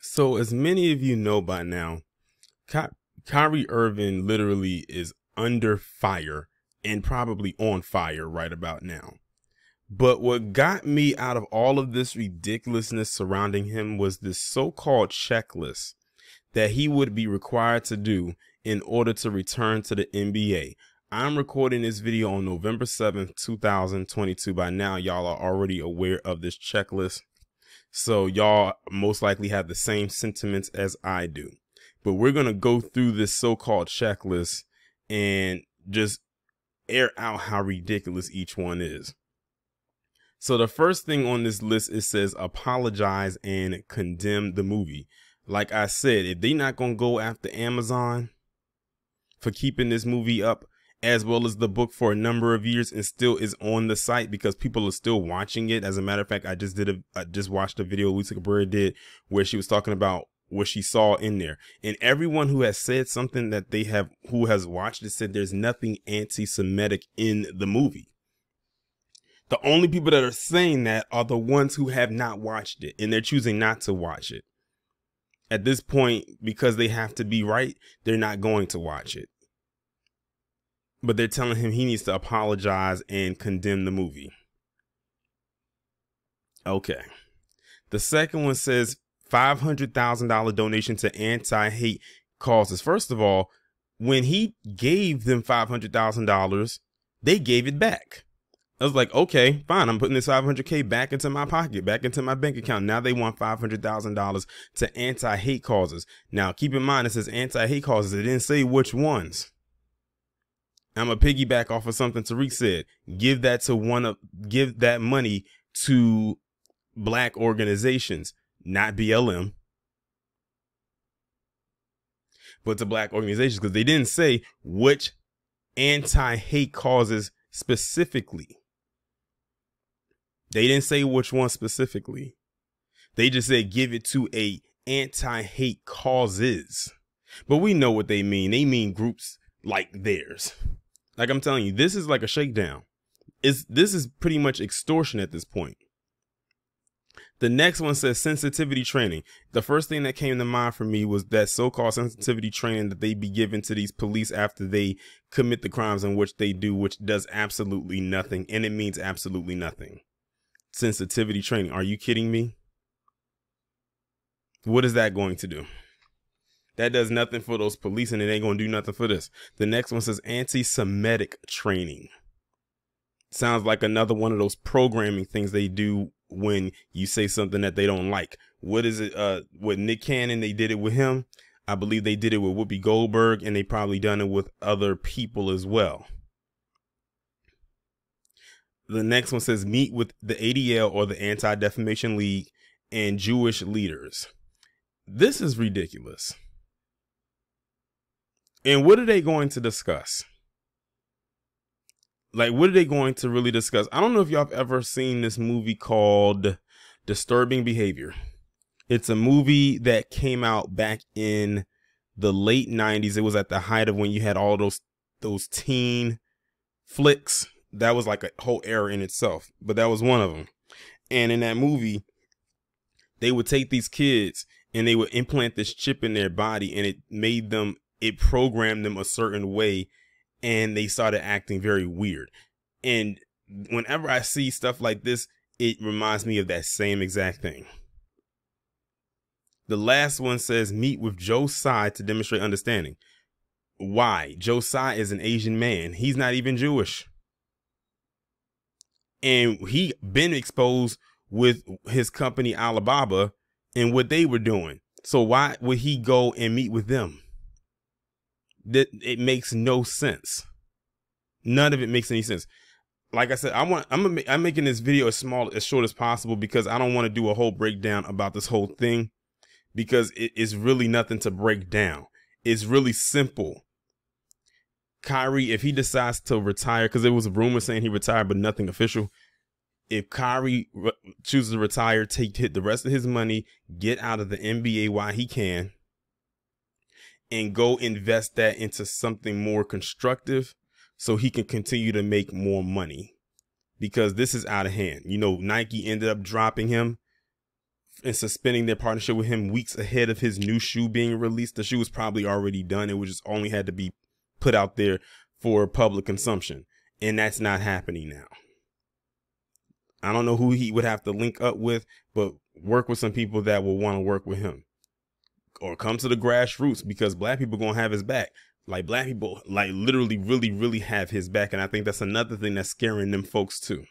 So, as many of you know by now, Ky- Kyrie Irving literally is under fire and probably on fire right about now. But what got me out of all of this ridiculousness surrounding him was this so-called checklist that he would be required to do in order to return to the NBA. I'm recording this video on November 7th, 2022. By now, y'all are already aware of this checklist. So y'all most likely have the same sentiments as I do. But we're going to go through this so-called checklist and just air out how ridiculous each one is. So the first thing on this list, it says apologize and condemn the movie. Like I said, if they're not going to go after Amazon for keeping this movie up, as well as the book for a number of years, and still is on the site because people are still watching it. As a matter of fact, I just watched a video Lisa Cabrera did where she was talking about what she saw in there. And everyone who has said something that who has watched it said there's nothing anti-Semitic in the movie. The only people that are saying that are the ones who have not watched it, and they're choosing not to watch it. At this point, because they have to be right, they're not going to watch it. But they're telling him he needs to apologize and condemn the movie. Okay. The second one says $500,000 donation to anti-hate causes. First of all, when he gave them $500,000, they gave it back. I was like, okay, fine. I'm putting this $500K back into my pocket, back into my bank account. Now they want $500,000 to anti-hate causes. Now, keep in mind, it says anti-hate causes. It didn't say which ones. I'm a piggyback off of something Tariq said. Give that money to black organizations, not BLM, but to black organizations, because they didn't say which anti-hate causes specifically. They didn't say which one specifically. They just said give it to a anti-hate causes. But we know what they mean. They mean groups like theirs. Like I'm telling you, this is like a shakedown. This is pretty much extortion at this point. The next one says sensitivity training. The first thing that came to mind for me was that so-called sensitivity training that they be given to these police after they commit the crimes in which they do, which does absolutely nothing. And it means absolutely nothing. Sensitivity training. Are you kidding me? What is that going to do? That does nothing for those police, and it ain't going to do nothing for this. The next one says anti-Semitic training. Sounds like another one of those programming things they do when you say something that they don't like. What is it? With Nick Cannon, they did it with him. I believe they did it with Whoopi Goldberg, and they probably done it with other people as well. The next one says meet with the ADL or the Anti-Defamation League and Jewish leaders. This is ridiculous. And what are they going to discuss? Like, what are they going to really discuss? I don't know if y'all have ever seen this movie called Disturbing Behavior. It's a movie that came out back in the late 90s. It was at the height of when you had all those teen flicks. That was like a whole era in itself, but that was one of them. And in that movie, they would take these kids and they would implant this chip in their body, and it programmed them a certain way, and they started acting very weird. And whenever I see stuff like this, it reminds me of that same exact thing. The last one says meet with Joe Tsai to demonstrate understanding. Why? Joe Tsai is an Asian man. He's not even Jewish. And he been exposed with his company Alibaba and what they were doing. So why would he go and meet with them? That it makes no sense. None of it makes any sense. Like I said, I'm making this video as short as possible because I don't want to do a whole breakdown about this whole thing, because it's really nothing to break down. It's really simple. Kyrie, if he decides to retire, because there was a rumor saying he retired, but nothing official. If Kyrie chooses to retire, hit the rest of his money, get out of the NBA while he can, and go invest that into something more constructive so he can continue to make more money, because this is out of hand. You know, Nike ended up dropping him and suspending their partnership with him weeks ahead of his new shoe being released. The shoe was probably already done. It was just only had to be put out there for public consumption. And that's not happening now. I don't know who he would have to link up with, but work with some people that will want to work with him, or come to the grassroots, because black people going to have his back. Like, black people, like, literally really, really have his back. And I think that's another thing that's scaring them folks too,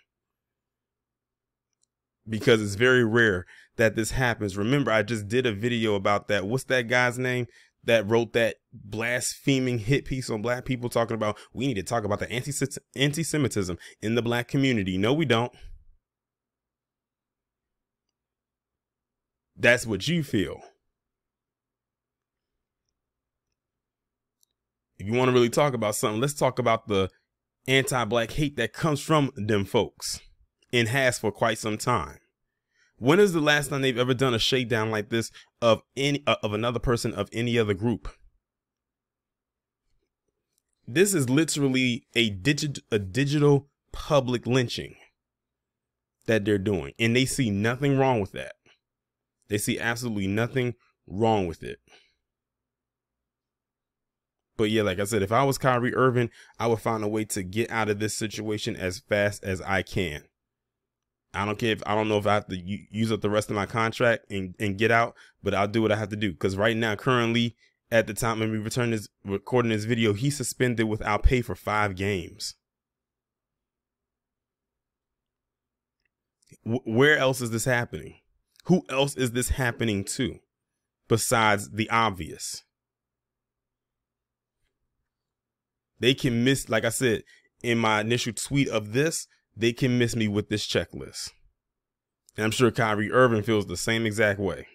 because it's very rare that this happens. Remember, I just did a video about that. What's that guy's name that wrote that blaspheming hit piece on black people, talking about we need to talk about the anti-Semitism in the black community? No, we don't. That's what you feel. If you want to really talk about something, let's talk about the anti-black hate that comes from them folks, and has for quite some time. When is the last time they've ever done a shakedown like this of another person of any other group? This is literally a digital public lynching that they're doing, and they see nothing wrong with that. They see absolutely nothing wrong with it. But yeah, like I said, if I was Kyrie Irving, I would find a way to get out of this situation as fast as I can. I don't care if I don't know if I have to use up the rest of my contract and get out, but I'll do what I have to do. Because right now, currently, at the time when we recording this video, he's suspended without pay for 5 games. Where else is this happening? Who else is this happening to besides the obvious? They can miss, like I said, in my initial tweet of this, they can miss me with this checklist. And I'm sure Kyrie Irving feels the same exact way.